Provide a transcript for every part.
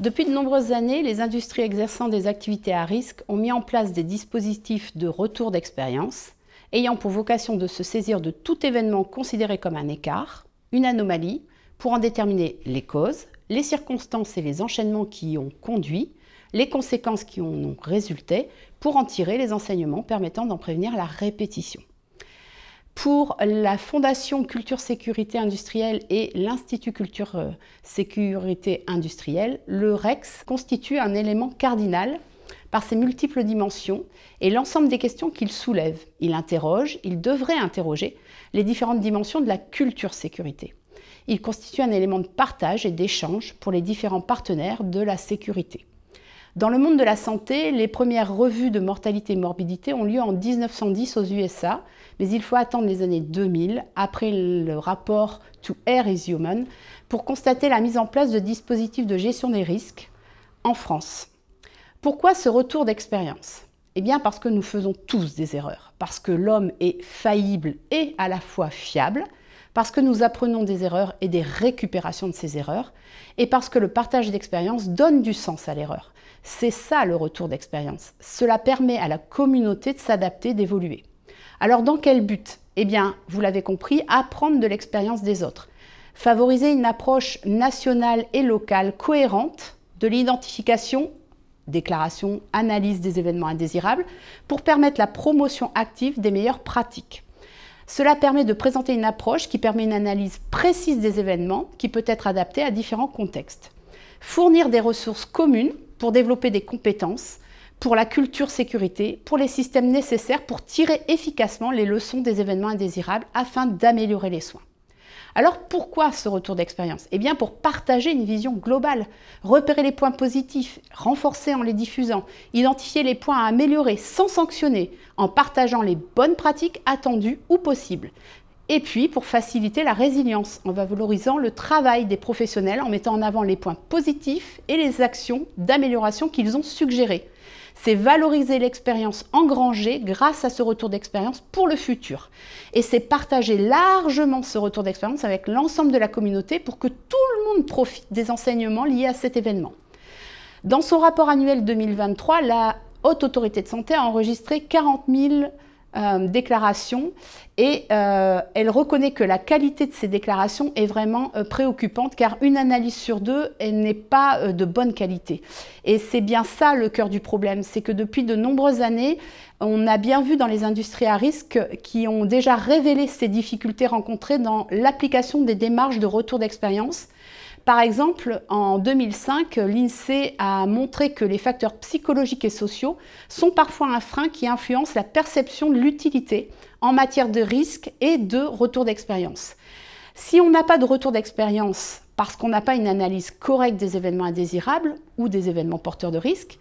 Depuis de nombreuses années, les industries exerçant des activités à risque ont mis en place des dispositifs de retour d'expérience ayant pour vocation de se saisir de tout événement considéré comme un écart, une anomalie, pour en déterminer les causes, les circonstances et les enchaînements qui y ont conduit, les conséquences qui en ont résulté, pour en tirer les enseignements permettant d'en prévenir la répétition. Pour la Fondation Culture Sécurité Industrielle et l'Institut Culture Sécurité Industrielle, le REX constitue un élément cardinal par ses multiples dimensions et l'ensemble des questions qu'il soulève. Il interroge, il devrait interroger les différentes dimensions de la culture sécurité. Il constitue un élément de partage et d'échange pour les différents partenaires de la sécurité. Dans le monde de la santé, les premières revues de mortalité et morbidité ont lieu en 1910 aux USA, mais il faut attendre les années 2000, après le rapport To Err is Human, pour constater la mise en place de dispositifs de gestion des risques en France. Pourquoi ce retour d'expérience? Eh bien parce que nous faisons tous des erreurs, parce que l'homme est faillible et à la fois fiable, parce que nous apprenons des erreurs et des récupérations de ces erreurs, et parce que le partage d'expérience donne du sens à l'erreur. C'est ça le retour d'expérience. Cela permet à la communauté de s'adapter, d'évoluer. Alors dans quel but? Eh bien, vous l'avez compris, apprendre de l'expérience des autres. Favoriser une approche nationale et locale cohérente de l'identification, déclaration, analyse des événements indésirables, pour permettre la promotion active des meilleures pratiques. Cela permet de présenter une approche qui permet une analyse précise des événements qui peut être adaptée à différents contextes. Fournir des ressources communes pour développer des compétences, pour la culture sécurité, pour les systèmes nécessaires pour tirer efficacement les leçons des événements indésirables afin d'améliorer les soins. Alors pourquoi ce retour d'expérience? Eh bien pour partager une vision globale, repérer les points positifs, renforcer en les diffusant, identifier les points à améliorer sans sanctionner, en partageant les bonnes pratiques attendues ou possibles. Et puis pour faciliter la résilience, en valorisant le travail des professionnels en mettant en avant les points positifs et les actions d'amélioration qu'ils ont suggérées. C'est valoriser l'expérience engrangée grâce à ce retour d'expérience pour le futur. Et c'est partager largement ce retour d'expérience avec l'ensemble de la communauté pour que tout le monde profite des enseignements liés à cet événement. Dans son rapport annuel 2023, la Haute Autorité de Santé a enregistré 40 000 déclarations et elle reconnaît que la qualité de ces déclarations est vraiment préoccupante car une analyse sur deux, elle n'est pas de bonne qualité. Et c'est bien ça le cœur du problème, c'est que depuis de nombreuses années, on a bien vu dans les industries à risque qui ont déjà révélé ces difficultés rencontrées dans l'application des démarches de retour d'expérience. Par exemple, en 2005, l'INSEE a montré que les facteurs psychologiques et sociaux sont parfois un frein qui influence la perception de l'utilité en matière de risque et de retour d'expérience. Si on n'a pas de retour d'expérience parce qu'on n'a pas une analyse correcte des événements indésirables ou des événements porteurs de risque,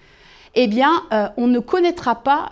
eh bien, on ne connaîtra pas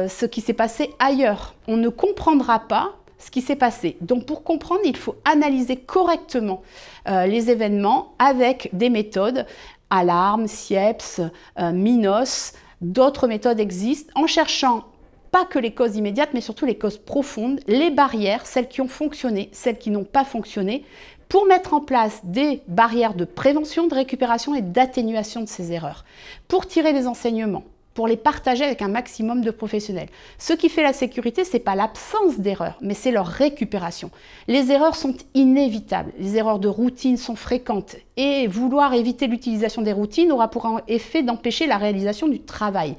ce qui s'est passé ailleurs. On ne comprendra pas ce qui s'est passé. Donc pour comprendre, il faut analyser correctement les événements avec des méthodes, alarme, SIEPS, MINOS, d'autres méthodes existent en cherchant pas que les causes immédiates, mais surtout les causes profondes, les barrières, celles qui ont fonctionné, celles qui n'ont pas fonctionné, pour mettre en place des barrières de prévention, de récupération et d'atténuation de ces erreurs, pour tirer les enseignements, pour les partager avec un maximum de professionnels. Ce qui fait la sécurité, ce n'est pas l'absence d'erreurs, mais c'est leur récupération. Les erreurs sont inévitables, les erreurs de routine sont fréquentes et vouloir éviter l'utilisation des routines aura pour effet d'empêcher la réalisation du travail.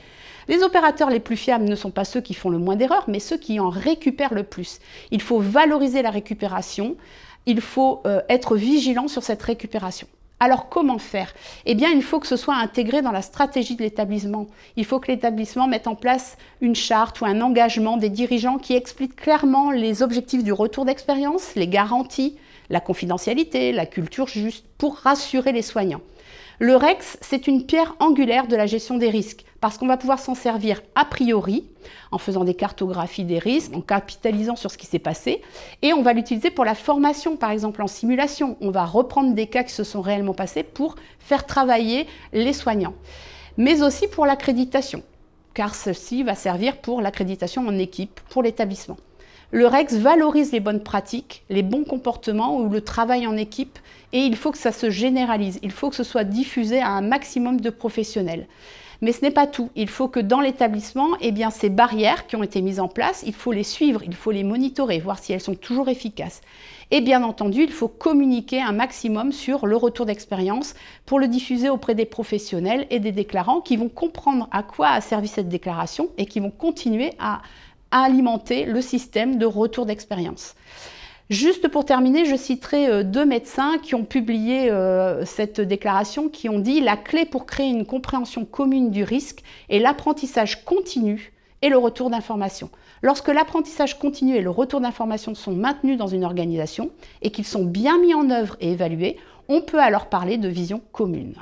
Les opérateurs les plus fiables ne sont pas ceux qui font le moins d'erreurs, mais ceux qui en récupèrent le plus. Il faut valoriser la récupération, il faut être vigilant sur cette récupération. Alors comment faire? Eh bien, il faut que ce soit intégré dans la stratégie de l'établissement. Il faut que l'établissement mette en place une charte ou un engagement des dirigeants qui explique clairement les objectifs du retour d'expérience, les garanties, la confidentialité, la culture juste, pour rassurer les soignants. Le REX, c'est une pierre angulaire de la gestion des risques parce qu'on va pouvoir s'en servir a priori en faisant des cartographies des risques, en capitalisant sur ce qui s'est passé et on va l'utiliser pour la formation, par exemple en simulation. On va reprendre des cas qui se sont réellement passés pour faire travailler les soignants, mais aussi pour l'accréditation car ceci va servir pour l'accréditation en équipe pour l'établissement. Le REX valorise les bonnes pratiques, les bons comportements ou le travail en équipe et il faut que ça se généralise, il faut que ce soit diffusé à un maximum de professionnels. Mais ce n'est pas tout, il faut que dans l'établissement, ces barrières qui ont été mises en place, il faut les suivre, il faut les monitorer, voir si elles sont toujours efficaces. Et bien entendu, il faut communiquer un maximum sur le retour d'expérience pour le diffuser auprès des professionnels et des déclarants qui vont comprendre à quoi a servi cette déclaration et qui vont continuer à alimenter le système de retour d'expérience. Juste pour terminer, je citerai 2 médecins qui ont publié cette déclaration, qui ont dit « La clé pour créer une compréhension commune du risque est l'apprentissage continu et le retour d'information. Lorsque l'apprentissage continu et le retour d'information sont maintenus dans une organisation et qu'ils sont bien mis en œuvre et évalués, on peut alors parler de vision commune. »